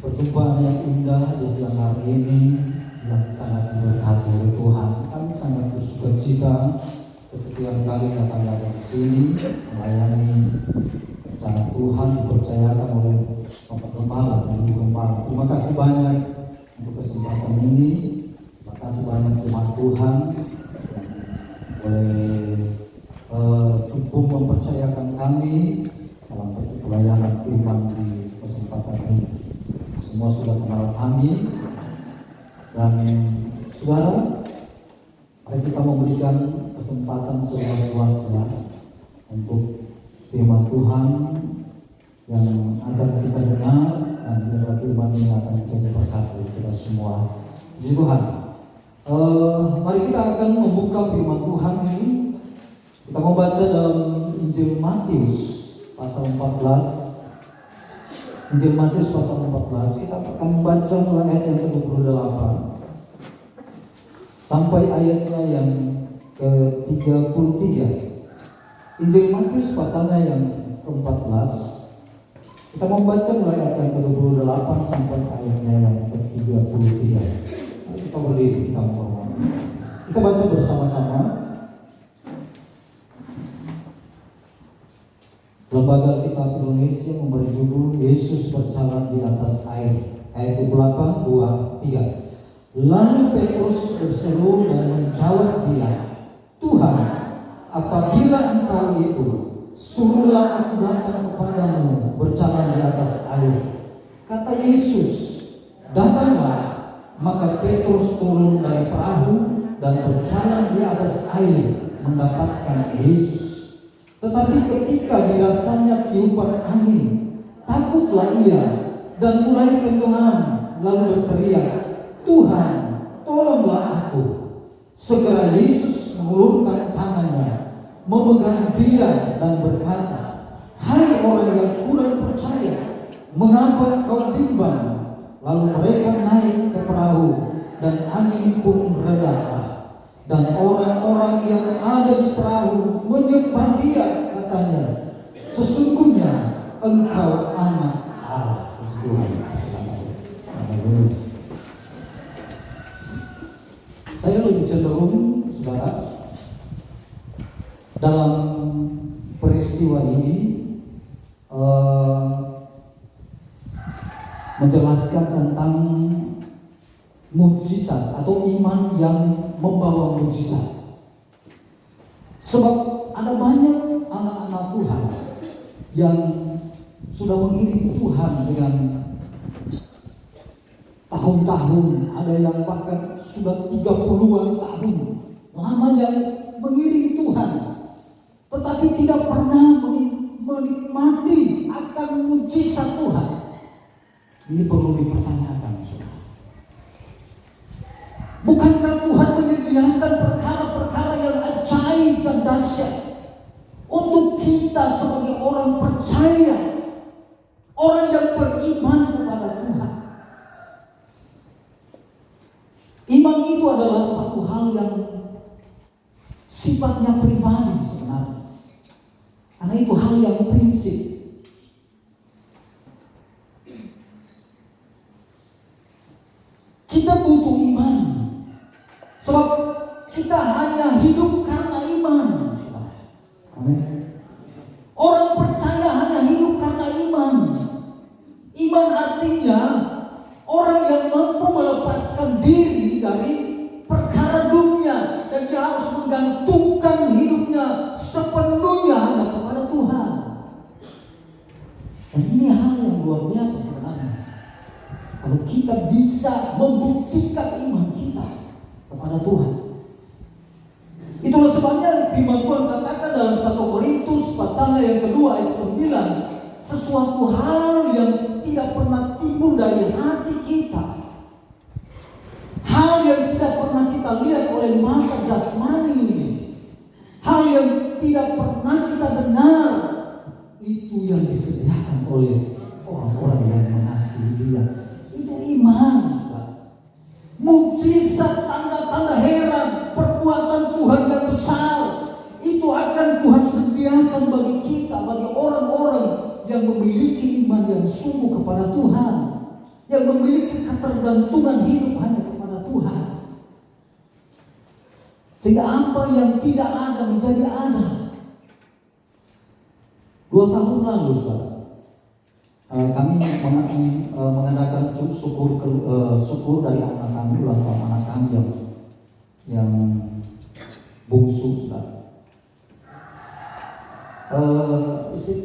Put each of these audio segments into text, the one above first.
Perjumpaan yang indah di siang hari ini yang sangat diberkati oleh Tuhan. Kami sangat bersukacita kesekian kali datang dari sini melayani rencana Tuhan dipercayakan oleh Bapak Gembala dan Ibu Gembala. Terima kasih banyak untuk kesempatan ini. Terima kasih banyak Tuhan Tuhan yang boleh cukup mempercayakan kami dalam pelayanan firman di kesempatan ini. Semua sudah kenal kami dan saudara, mari kita memberikan kesempatan seluas-luasnya untuk firman Tuhan yang akan kita dengar, dan biarlah firman ini akan menjadi berkat bagi kita semua. Puji Tuhan. Mari kita akan membuka firman Tuhan ini. Kita membaca dalam Injil Matius pasal 14. Injil Matius pasal 14, kita akan membaca mulai ayat yang ke-28 sampai ayatnya yang ke-33. Injil Matius pasalnya yang ke-14, kita membaca mulai ayat yang ke-28 sampai ayatnya yang ke-33. Kita berdiri, kita menghormati. Kita baca bersama-sama. Lembaga Alkitab Indonesia memberi judul Yesus berjalan di atas air. Ayat 28, 2, 3. Lalu Petrus berseru dan menjawab dia, Tuhan, apabila Engkau itu, suruhlah aku datang kepadamu berjalan di atas air. Kata Yesus, datanglah. Maka Petrus turun dari perahu dan berjalan di atas air mendapatkan Yesus. Tetapi ketika dirasanya tiupan angin, takutlah ia dan mulai tenggelam, lalu berteriak, Tuhan, tolonglah aku. Segera Yesus mengulurkan tangannya, memegang dia dan berkata, hai orang yang kurang percaya, mengapa kau bimbang? Lalu mereka naik ke perahu dan angin pun reda. Dan orang-orang yang ada di perahu menyembah dia, katanya, sesungguhnya Engkau anak Allah. Saya lebih cenderung, saudara, dalam peristiwa ini menjelaskan tentang mukjizat atau iman yang membawa mukjizat. Sebab ada banyak anak-anak Tuhan yang sudah mengiring Tuhan dengan tahun-tahun, ada yang bahkan sudah 30-an tahun lamanya mengiring Tuhan, tetapi tidak pernah menikmati akan mukjizat Tuhan. Ini perlu dipertanyakan, saudara. Bukankah Tuhan menyediakan perkara-perkara yang ajaib dan dahsyat untuk kita sebagai orang percaya, orang yang beriman kepada Tuhan? Iman itu adalah satu hal yang sifatnya pribadi sebenarnya, karena itu hal yang prinsip. Kita butuh iman, sebab kita hanya hidup karena iman. Amin. Orang percaya hanya hidup karena iman. Iman artinya orang yang mampu melepaskan diri dari perkara dunia, dan dia harus menggantungkan hidupnya sepenuhnya hanya kepada Tuhan. Dan ini hal yang luar biasa sebenarnya. Kalau kita bisa membuktikan iman kita kepada Tuhan. Itulah sebabnya firman Tuhan katakan dalam 1 Korintus pasalnya yang kedua ayat 9, sesuatu hal yang tidak pernah timbul dari hati kita, hal yang tidak pernah kita lihat oleh mata jasmani, hal yang tidak pernah kita dengar, itu yang disediakan oleh orang-orang yang mengasihi Dia. Itu iman, saudara. Mukjizat, tanda-tanda heran, perbuatan Tuhan yang besar, itu akan Tuhan sediakan bagi kita, bagi orang-orang yang memiliki iman yang sungguh kepada Tuhan. yang memiliki ketergantungan hidup hanya kepada Tuhan. Sehingga apa yang tidak ada menjadi ada. 2 tahun lalu, saudara, kami mengadakan syukur dari anak kami, ulang tahun anak kami yang bungsu, saudara.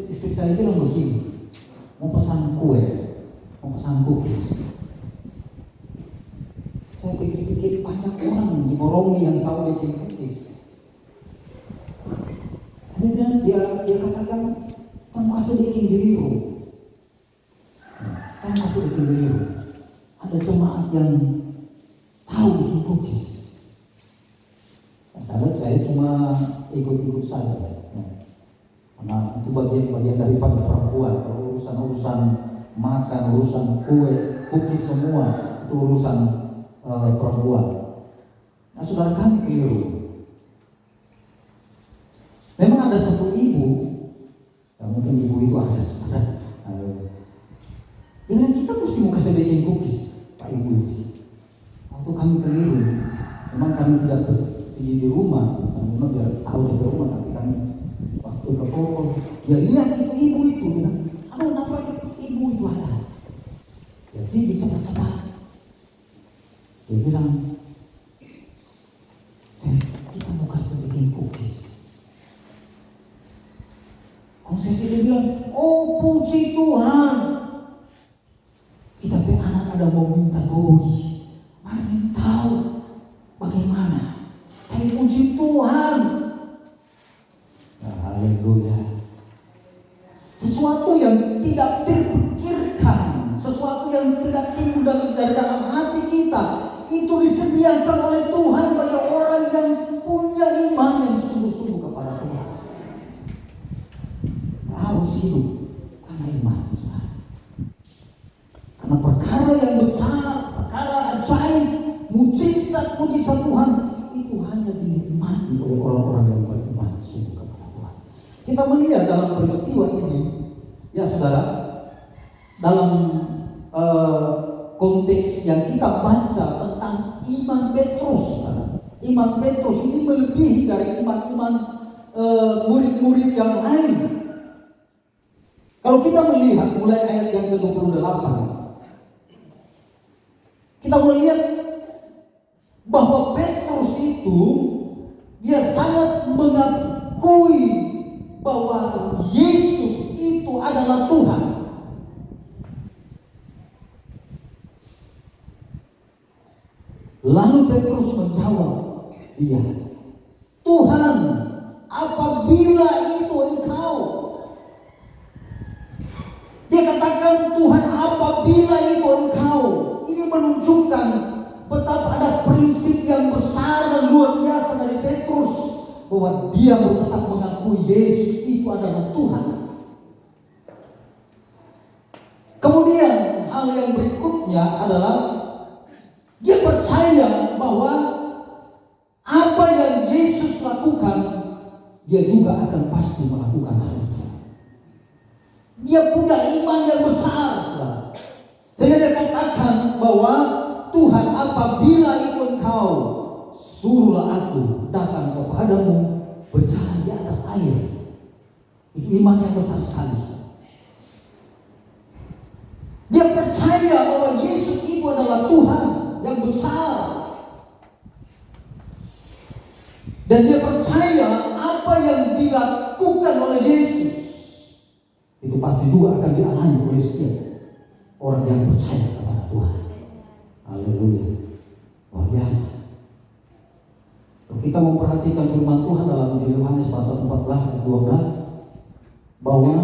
Istri saya bilang begini, mau pesan kue, mau pesan cookies. Saya pikir-pikir banyak orang di Morongi yang tahu bikin cookies. Kemudian dia katakan, kamu kasih bikin dirimu. Kamu kasih bikin dirimu. Ada jemaat yang tahu bikin cookies. Saya cuma ikut-ikut saja. Karena itu bagian daripada perempuan. Kalau urusan makan, urusan kue, cookies semua itu urusan perempuan. Nah, saudara, kami keliru. Memang ada satu ibu, ya mungkin ibu itu ada, saudara. Dia bilang, kita mesti mau kasih bikin cookies, Pak Ibu ini. Waktu kami keliru, memang kami tidak pergi di rumah, memang dia tahu di rumah, tapi kami waktu ke toko, dia lihat itu ibu itu, bilang, aduh, kenapa ibu itu ada? Jadi cepat-cepat. Dia bilang, Ses, kita mau kasih bikin cookies. Kong Ses dia bilang, oh puji Tuhan, kita punya anak ada mau minta doi, mana yang tahu bagaimana. Tapi puji Tuhan, nah, haleluya. Sesuatu yang tidak terpikirkan, sesuatu yang tidak timbul dari dalam hati kita, itu disediakan oleh Tuhan bagi orang yang punya iman yang sungguh-sungguh kepada Tuhan. Kita harus hidup karena iman, saudara. Karena perkara yang besar, perkara ajaib, mujizat Tuhan itu hanya dinikmati oleh orang-orang yang beriman sungguh kepada Tuhan. Kita melihat dalam peristiwa ini, ya saudara, dalam konteks yang kita baca tentang iman Petrus, saudara. Iman Petrus ini melebihi dari iman-iman murid-murid yang lain. Kalau kita melihat mulai ayat yang ke-28, kita melihat bahwa Petrus itu dia sangat mengakui bahwa Yesus itu adalah Tuhan. Lalu Petrus menjawab dia, Tuhan, apabila itu Engkau. Dia katakan, Tuhan, apabila itu Engkau. Ini menunjukkan betapa ada prinsip yang besar dan luar biasa dari Petrus, bahwa dia tetap mengakui Yesus itu adalah Tuhan. Kemudian hal yang berikutnya adalah dia percaya bahwa apa yang Yesus lakukan, dia juga akan pasti melakukan hal itu. Dia punya iman yang besar, saudara. Sehingga dia katakan bahwa Tuhan, apabila itu Engkau, suruhlah aku datang kepadamu berjalan di atas air. Itu iman yang besar sekali. Dia percaya bahwa Yesus itu adalah Tuhan yang besar. Dan dia percaya apa yang dilakukan oleh Yesus itu pasti juga akan dialami oleh setiap orang yang percaya kepada Tuhan. Haleluya. Luar biasa. Kalau kita memperhatikan firman Tuhan dalam Injil Yohanes pasal 14 ayat 12, bahwa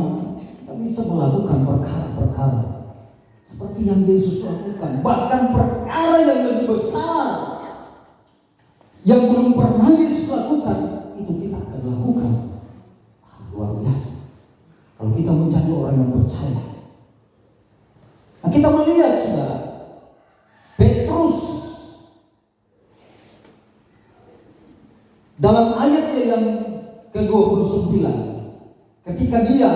kita bisa melakukan perkara-perkara seperti yang Yesus lakukan, bahkan perkara yang lebih besar yang belum pernah Yesus lakukan, itu kita akan lakukan. Luar biasa kalau kita menjadi orang yang percaya. Nah, kita melihat, saudara, Petrus dalam ayatnya yang ke-29, ketika dia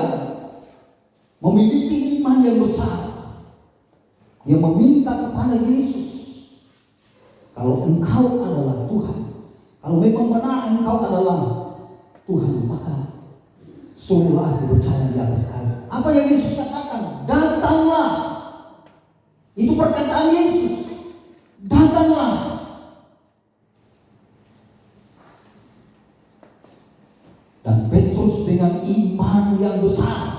memiliki iman yang besar, Dia meminta kepada Yesus, kalau engkau adalah Tuhan, kalau memang benar engkau adalah Tuhan, maka suruhlah aku berjalan di atas air. Apa yang Yesus katakan? Datanglah. Itu perkataan Yesus. Datanglah. Dan Petrus dengan iman yang besar,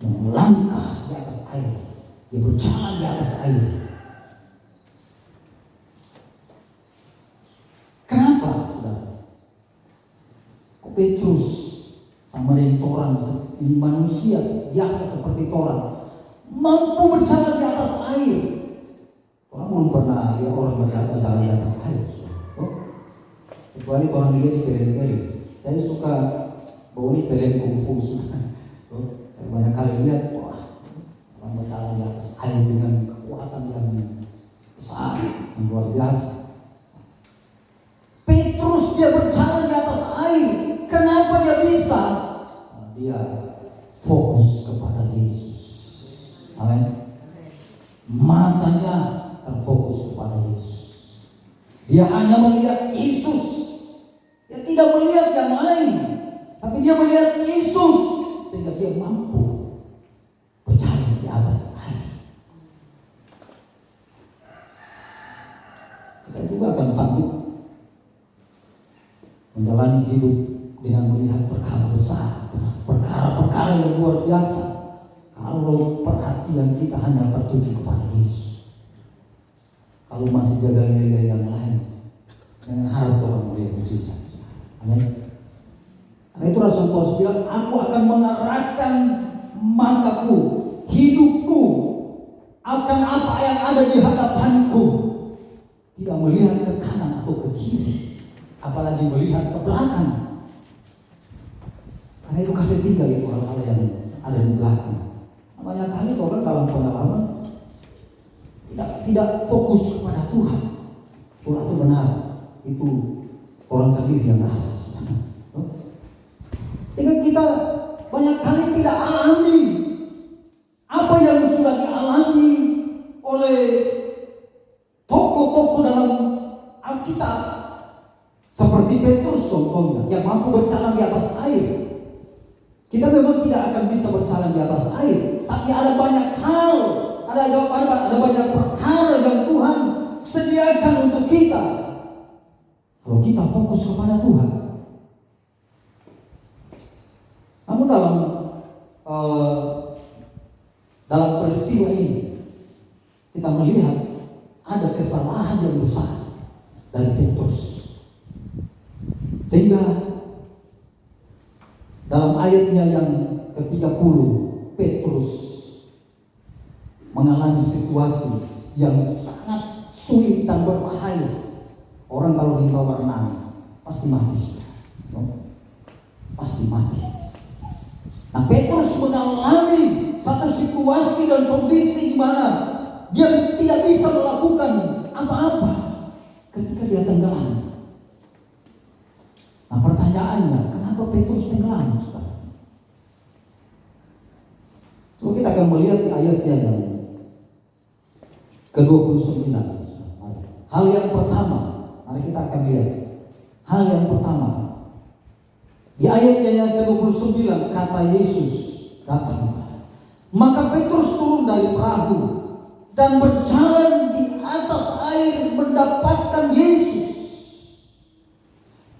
yang melangkah di atas air, dia berjalan di atas air. Kenapa, saudara? Kok Petrus sama dengan orang manusia biasa seperti orang mampu berjalan di atas air? Orang belum pernah lihat orang berjalan di atas air. Kecuali orang lihat di film-film. Saya suka bawa ini film kungfu. Saya banyak kali lihat, wah, orang berjalan di atas air dengan kekuatan yang besar, yang luar biasa. Petrus dia berjalan di atas air. Kenapa dia bisa? Dia fokus kepada Yesus. Amin. Matanya terfokus kepada Yesus. Dia hanya melihat Yesus. Dia tidak melihat yang lain, tapi dia melihat Yesus, sehingga dia mampu berjalan di atas air. Kita juga akan sanggup menjalani hidup dengan melihat perkara besar, perkara-perkara yang luar biasa, kalau perhatian kita hanya tertuju kepada Yesus. Kalau masih jaga nilai yang lain, dengan harap Tuhan melihat mujizat. Amin. Karena itu Rasul Paulus bilang, aku akan mengarahkan mataku, hidupku akan apa yang ada di hadapanku. Tidak melihat ke kanan atau ke kiri, apalagi melihat ke belakang. Karena itu kasih tinggal itu hal-hal yang ada di belakang. Banyak kali orang dalam pengalaman tidak fokus kepada Tuhan. Tuhan itu benar, itu orang sendiri yang merasa. Sehingga kita banyak kali tidak alami apa yang sudah dialami oleh tokoh-tokoh dalam Alkitab. Seperti Petrus contohnya, yang mampu berjalan di atas air. Kita memang tidak akan bisa berjalan di atas air, tapi ada banyak hal, ada banyak perkara yang Tuhan sediakan untuk kita. Kalau kita fokus kepada Tuhan. Namun dalam peristiwa ini kita melihat ada kesalahan yang besar dari Petrus. Sehingga dalam ayatnya yang ke-30, Petrus mengalami situasi yang sangat sulit dan berbahaya. Orang kalau di bawah renang pasti mati, pasti mati. Nah, Petrus mengalami satu situasi dan kondisi di mana dia tidak bisa melakukan apa-apa ketika dia tenggelam. Nah, pertanyaannya, kenapa Petrus tenggelam? Coba kita akan melihat di ayatnya yang ke-29. Hal yang pertama, mari kita akan lihat. Hal yang pertama, di ayatnya yang ke-29 kata Yesus datang. Maka Petrus turun dari perahu dan berjalan di atas air mendapatkan Yesus.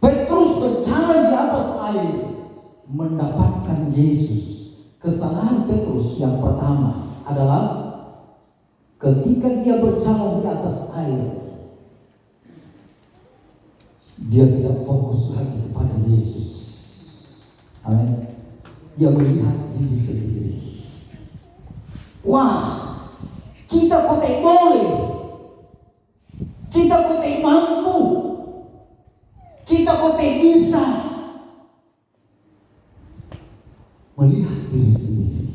Petrus berjalan di atas air mendapatkan Yesus. Kesalahan Petrus yang pertama adalah ketika dia berjalan di atas air, dia tidak fokus lagi kepada Yesus. Amin. Dia melihat diri sendiri. Wah, kita kok boleh, kita kok mampu, kita kok bisa melihat diri sendiri.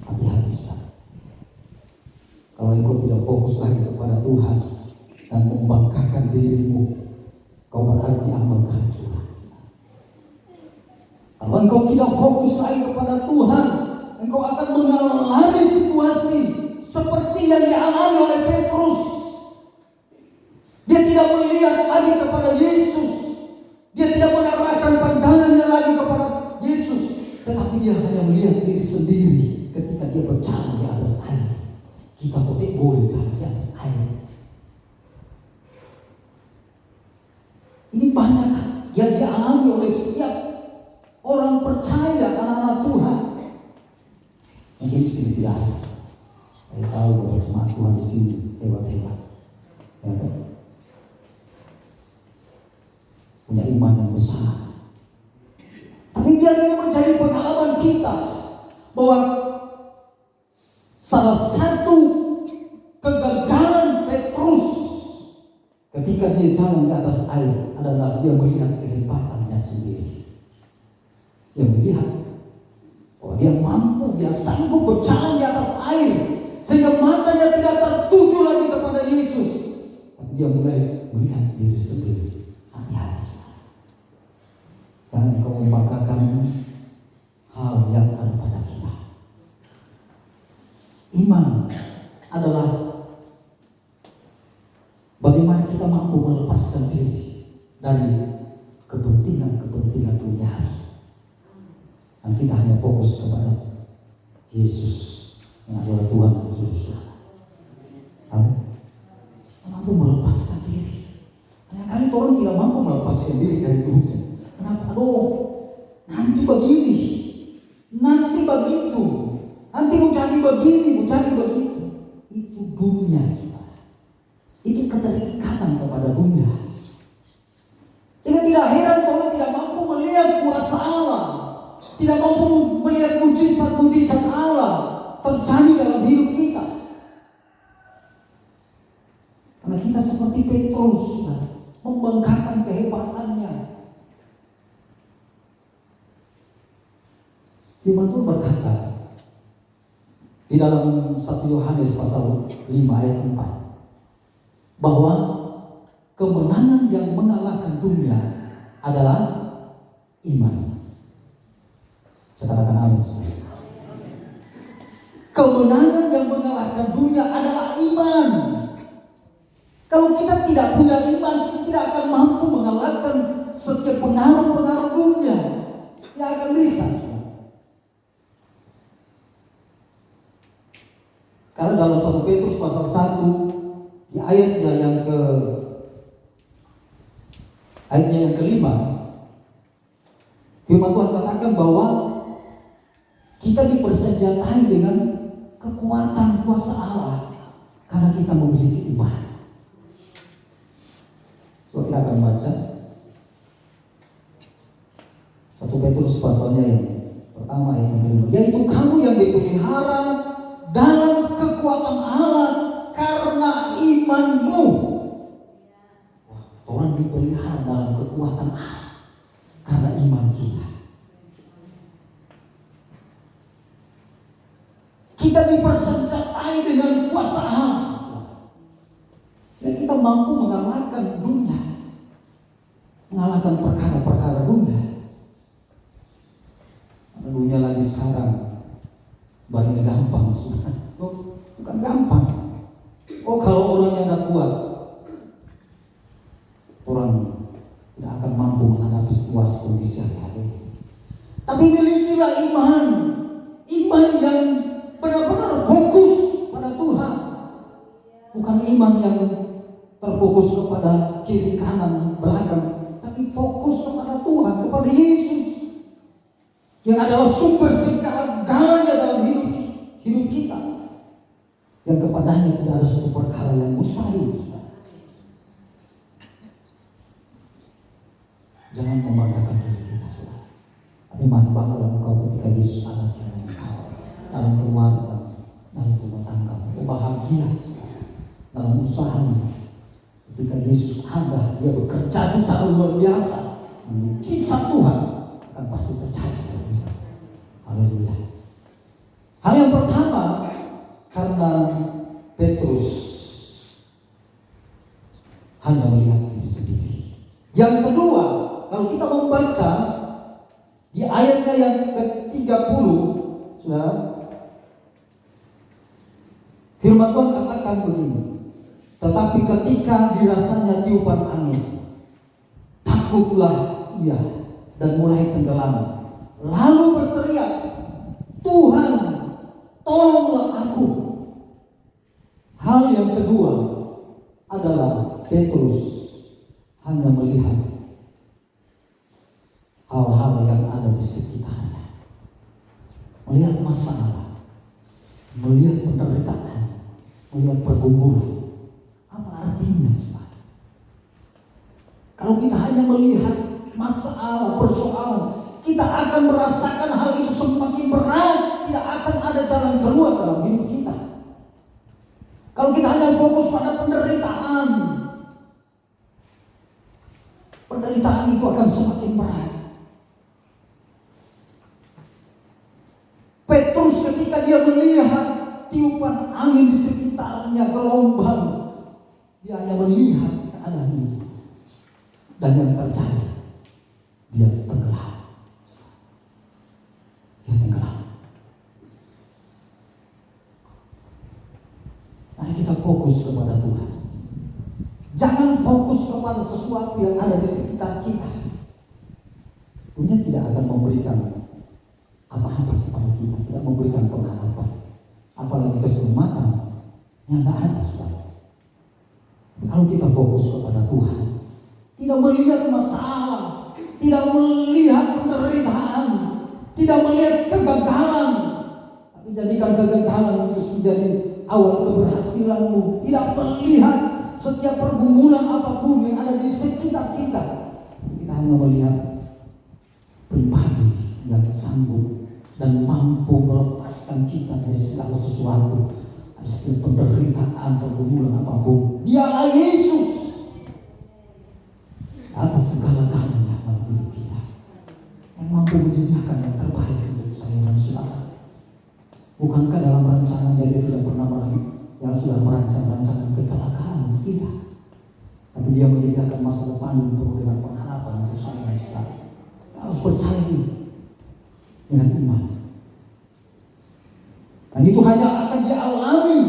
Hati-hati, saudara. Kalau engkau tidak fokus lagi kepada Tuhan dan membanggakan dirimu, kau berada di ambang kehancuran. Kalau engkau tidak fokus lagi kepada Tuhan, engkau akan mengalami seperti yang dialami oleh Petrus. Dia tidak melihat lagi kepada Yesus. Dia tidak mengarahkan pandangannya lagi kepada Yesus, tetapi dia hanya melihat diri sendiri ketika dia berjalan di atas air. Kita kok tidak boleh jalan di atas air. Ini banyak yang dialami oleh setiap orang percaya, anak-anak Tuhan. Mungkin di sini tidak ada. Saya tahu bahwa jemaat Tuhan di sini hebat-hebat, ya kan? Punya iman yang besar. Tapi biar ini menjadi pengalaman kita bahwa salah satu kegagalan Petrus ketika dia jalan di atas air adalah dia melihat kehebatannya sendiri. Dia melihat bahwa dia mampu, dia sanggup berjalan di atas air sehingga matanya tidak tertuju lagi kepada Yesus. Tapi dia mulai melihat diri sendiri. Hati-hati. Jangan kau membanggakan hal yang ada pada kita. Iman adalah bagaimana kita mampu melepaskan diri dari kepentingan-kepentingan duniawi. Dan kita hanya fokus kepada Yesus yang adalah Tuhan dan Juru Selamat. Mampu melepaskan diri. Kadang-kadang orang tidak mampu melepaskan diri dari dunia. Kenapa? Nanti begini, nanti begitu, nanti mau jadi begini, mau jadi begitu. Itu dunia, saudara. Itu keterikatan kepada dunia. Sehingga tidak heran kalau tidak mampu melihat kuasa Allah, tidak mampu melihat mujizat-mujizat Allah terjadi dalam hidup kita. Karena kita seperti Petrus, membanggakan kehebatannya. Firman Tuhan berkata di dalam 1 Yohanes pasal 5 ayat 4 bahwa kemenangan yang mengalahkan dunia adalah iman. Saya katakan amin. Kemenangan yang mengalahkan dunia adalah iman. Kalau kita tidak punya iman, kita tidak akan mampu mengalahkan setiap pengaruh-pengaruh dunia. Tidak akan bisa. Karena dalam 1 Petrus pasal 1 di ayatnya yang kelima, firman Tuhan katakan bahwa kita dipersenjatai dengan kekuatan kuasa Allah karena kita memiliki iman. Coba kita akan baca 1 Petrus pasalnya yang pertama ayat yang kelima, yaitu kamu yang dipelihara dalam kekuatan Allah karena imanmu. Wah, orang dipelihara dalam kekuatan Allah karena iman kita. Kita dipersenjatai dengan kuasa Allah. Dan kita mampu mengalahkan dunia, mengalahkan perkara-perkara dunia. Dunia lagi sekarang baru gampang, sudah. Bukan gampang. Kalau orang yang tidak kuat, orang tidak akan mampu menghadapi situasi kondisi hari-hari. Tapi milikilah iman yang benar-benar fokus pada Tuhan, bukan iman yang terfokus kepada kiri kanan belakang, tapi fokus kepada Tuhan, kepada Yesus yang adalah sumber segala-galanya dalam hidup kita, yang kepadanya tidak ada suatu perkara yang mustahil. Jangan membanggakan diri kita, saudara. Tapi banggalah engkau ketika Yesus ada dalam engkau, dalam keluarga, dalam rumah tangga. Engkau bahagia dalam usahamu. Ketika Yesus ada, dia bekerja secara luar biasa. Kisah Tuhan akan pasti terjadi. Haleluya. Hal yang pertama, karena Petrus hanya melihat diri sendiri. Yang kedua, kalau kita membaca di ayatnya yang ke-30, saudara, Firman Tuhan katakan begini, tetapi ketika dirasanya tiupan angin, takutlah ia dan mulai tenggelam. Lalu berteriak, Tuhan, tolonglah aku. Hal yang kedua adalah Petrus hanya melihat hal-hal yang ada di sekitarnya. Melihat masalah, melihat penderitaan, melihat pergumulan. Apa artinya, saudara? Kalau kita hanya melihat masalah, persoalan, kita akan merasakan hal itu semakin berat. Tidak akan ada jalan keluar dalam hidup kita. Kalau kita hanya fokus pada penderitaan, penderitaan itu akan semakin berat. Petrus ketika dia melihat tiupan angin di sekitarnya, gelombang, dia hanya melihat keadaan itu. Dan yang terjadi, dia tenggelam. Dia tenggelam. Mari kita fokus kepada Tuhan. Jangan fokus kepada sesuatu yang ada di sekitar kita. Dunia tidak akan memberikan apa-apa kepada kita, tidak memberikan pengharapan, apalagi keselamatan yang tidak ada, saudara. Kalau kita fokus kepada Tuhan, tidak melihat masalah, tidak melihat penderitaan, tidak melihat kegagalan, tapi jadikan kegagalan itu menjadi awal keberhasilanmu. Tidak melihat setiap pergumulan apapun yang ada di sekitar kita. Kita hanya melihat pribadi yang sanggup dan mampu melepaskan kita dari segala sesuatu, dari setiap penderitaan, pergumulan apapun. Dialah Yesus atas segala-galanya dalam hidup kita, yang mampu menyediakan yang terbaik untuk saya dan saudara. Bukankah dalam rancangan dia tidak pernah yang sudah merancang kecelakaan untuk kita, tapi dia menyediakan masa depan yang penuh dengan pengharapan untuk saya dan saudara. Kita harus percaya dengan iman. Dan itu hanya akan dialami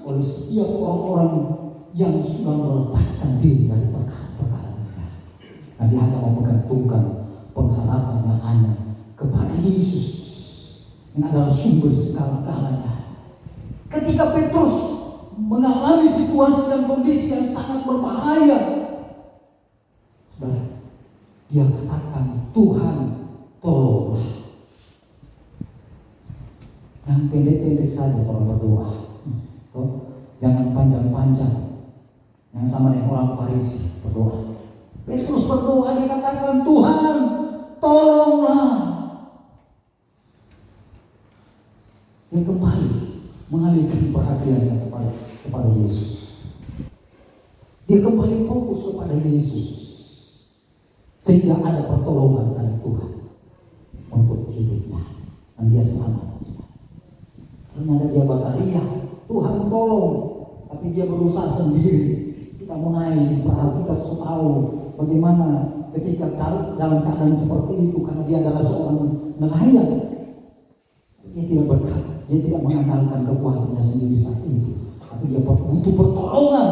oleh setiap orang-orang yang sudah melepaskan diri dari perkara-perkara ini. Dan dia hanya menggantungkan pengharapannya hanya kepada Yesus, yang adalah sumber segala-galanya. Ketika Petrus mengalami situasi dan kondisi yang sangat berbahaya, dia katakan, Tuhan, tolonglah. Yang pendek-pendek saja orang berdoa. Jangan panjang-panjang. Yang sama dengan orang Farisi berdoa. Petrus berdoa, dia katakan, Tuhan, tolonglah. Dia kembali mengalihkan perhatiannya kepada Yesus. Dia kembali fokus kepada Yesus, sehingga ada pertolongan dari Tuhan untuk hidupnya, dan dia selamat. Ternyata dia berteriak, Tuhan tolong, tapi dia berusaha sendiri. Kita mau naik perahu, kita harus tahu bagaimana ketika dalam keadaan seperti itu, karena dia adalah seorang nelayan. Dia tidak berkata, dia tidak mengandalkan kekuatannya sendiri saat itu, tapi dia butuh pertolongan.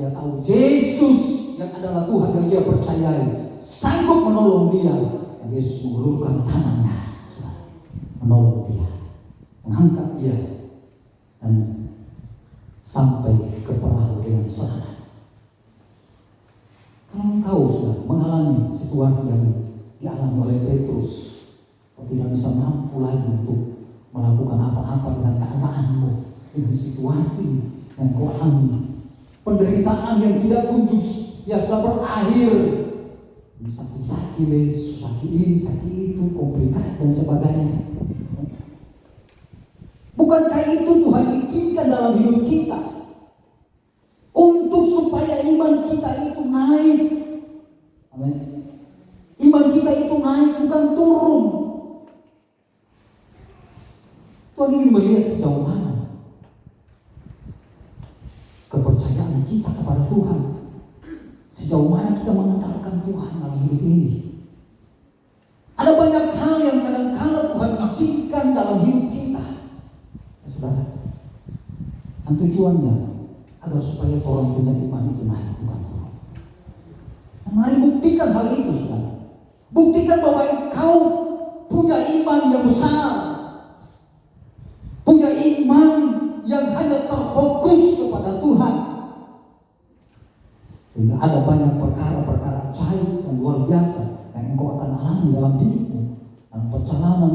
Dia tahu Yesus yang adalah Tuhan yang dia percayai sanggup menolong dia. Dan Yesus mengulurkan tangannya, menolong dia, mengangkat dia, dan sampai ke perahu dengan selamat. Kalau engkau sudah mengalami situasi yang dialami oleh Petrus, kau tidak bisa mampu lagi untuk melakukan apa-apa dengan keadaanmu, dengan situasi yang kau alami, penderitaan yang tidak kunjung ya sudah berakhir, sakit-sakit ini, sakit itu, komplikasi dan sebagainya. Bukankah itu Tuhan izinkan dalam hidup kita untuk supaya iman kita itu naik? Amin. Iman kita itu naik, bukan turun. Tuhan ingin melihat sejauh mana kepercayaan kita kepada Tuhan, sejauh mana kita mengandalkan Tuhan dalam hidup ini. Ada banyak hal yang kadang-kadang Tuhan izinkan dalam hidup kita, saudara. Dan tujuannya agar supaya orang punya iman itu naik, bukan turun. Dan mari buktikan hal itu, saudara. Buktikan bahwa engkau punya iman yang besar, punya iman yang hanya terfokus kepada Tuhan, sehingga ada banyak perkara-perkara ajaib yang luar biasa yang engkau akan alami dalam hidupmu, dalam perjalanan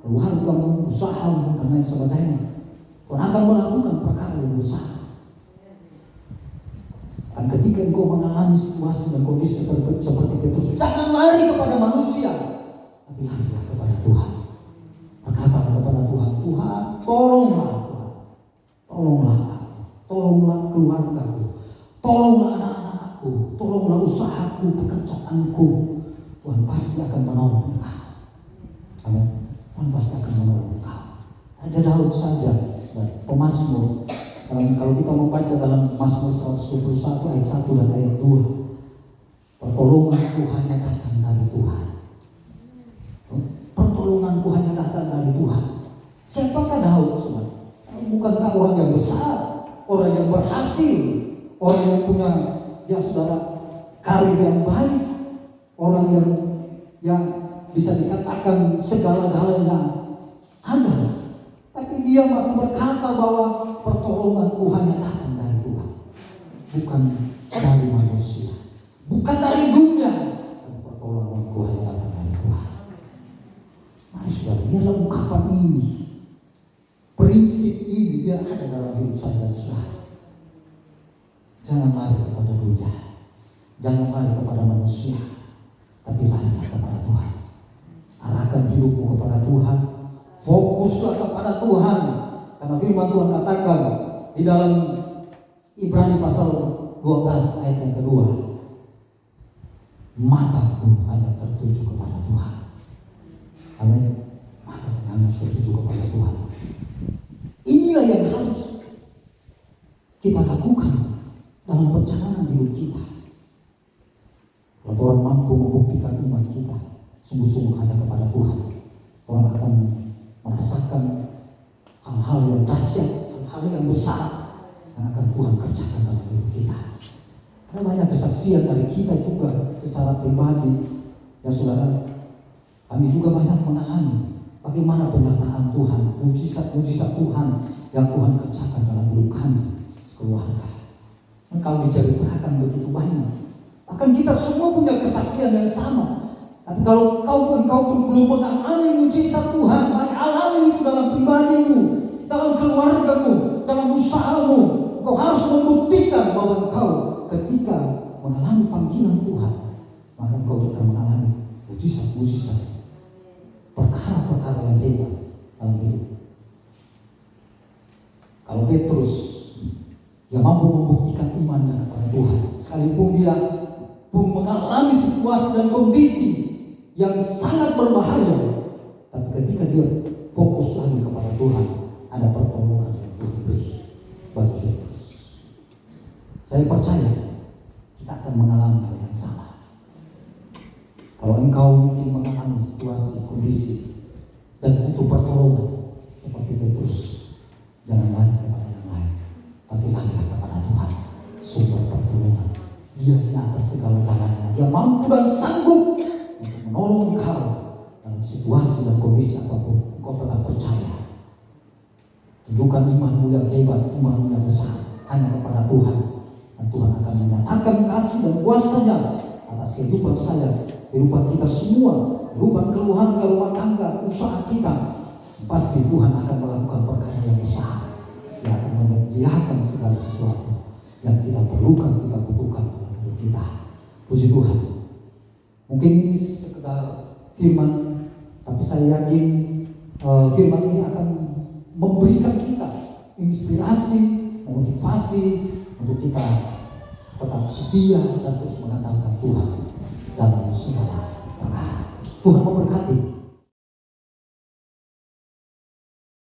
keluargamu, usahamu, dan lain sebagainya. Tuhan akan melakukan perkara yang besar. Dan ketika engkau mengalami situasi dan kondisi seperti Petrus, jangan lari kepada manusia, tapi larilah kepada Tuhan. Berkatalah kepada Tuhan, Tuhan, tolonglah Tuhan, tolonglah aku, tolonglah keluargaku, tolonglah anak-anakku, tolonglah usahaku, pekerjaanku. Tuhan pasti akan menolong engkau. Amin. Tuhan pasti akan menolong engkau. Raja Daud saja, pemazmur, kalau kita membaca dalam Mazmur 121 ayat 1 dan ayat 2, pertolonganku hanya datang dari Tuhan. Pertolonganku hanya datang dari Tuhan. Siapakah Daud, saudara? Bukankah orang yang besar, orang yang berhasil, orang yang punya, ya saudara, karir yang baik, orang yang bisa dikatakan segala-galanya ada. Tapi dia masih berkata bahwa pertolonganku hanya datang dari Tuhan, bukan dari manusia, bukan dari dunia. Pertolonganku hanya datang dari Tuhan. Mari saudara, biarlah ungkapan ini, prinsip ini biar ada dalam hidup saya dan saudara. Jangan lari kepada dunia, jangan lari kepada manusia, tapi lari kepada Tuhan. Arahkan hidupmu kepada Tuhan, fokuslah kepada Tuhan. Karena firman Tuhan katakan di dalam Ibrani pasal 12 ayat yang kedua, mataku hanya tertuju kepada Tuhan. Amin. Mataku hanya tertuju kepada Tuhan. Inilah yang harus kita lakukan dalam perjalanan hidup kita. Kalau orang mampu membuktikan iman kita sungguh-sungguh hanya kepada Tuhan, orang akan merasakan hal-hal yang dahsyat, hal-hal yang besar yang akan Tuhan kerjakan dalam hidup kita. Karena banyak kesaksian dari kita juga secara pribadi, ya saudara, kami juga banyak mengalami bagaimana penyertaan Tuhan, mujizat-mujizat Tuhan yang Tuhan kerjakan dalam hidup kami sekeluarga. Dan kalau diceritakan begitu banyak, bahkan kita semua punya kesaksian yang sama. Tapi kalau engkau belum mengalami mujizat Tuhan, mari alami itu dalam pribadimu, dalam keluargamu, dalam usahamu. Engkau harus membuktikan bahwa engkau ketika mengalami panggilan Tuhan, maka engkau juga mengalami mujizat-mujizat, perkara-perkara yang hebat dalam hidup. Kalau Petrus, dia mampu membuktikan imannya kepada Tuhan, sekalipun dia pun mengalami situasi dan kondisi yang sangat berbahaya, tapi ketika dia fokus lagi kepada Tuhan, ada pertolongan yang Tuhan beri bagi Petrus. Saya percaya kita akan mengalami hal yang sama. Kalau engkau mungkin mengalami situasi, kondisi dan butuh pertolongan seperti Petrus, jangan lari kepada yang lain, tapi larilah kepada Tuhan, sumber pertolongan. Dia di atas segala-galanya, dia mampu dan sanggup untuk menolong engkau dalam situasi dan kondisi apapun. Engkau tetap percaya. Tunjukkan imanmu yang hebat, imanmu yang besar hanya kepada Tuhan, dan Tuhan akan menyatakan kasih dan kuasa-Nya atas kehidupan saya, kehidupan kita semua, kehidupan keluarga, rumah tangga, usaha kita. Pasti Tuhan akan melakukan perkara yang besar. Dia akan menyediakan segala sesuatu yang kita perlukan, kita butuhkan dalam hidup kita. Puji Tuhan. Mungkin ini sekedar firman, tapi saya yakin firman ini akan memberikan kita inspirasi, motivasi untuk kita tetap setia dan terus mengandalkan Tuhan dalam segala perkara. Tuhan memberkati.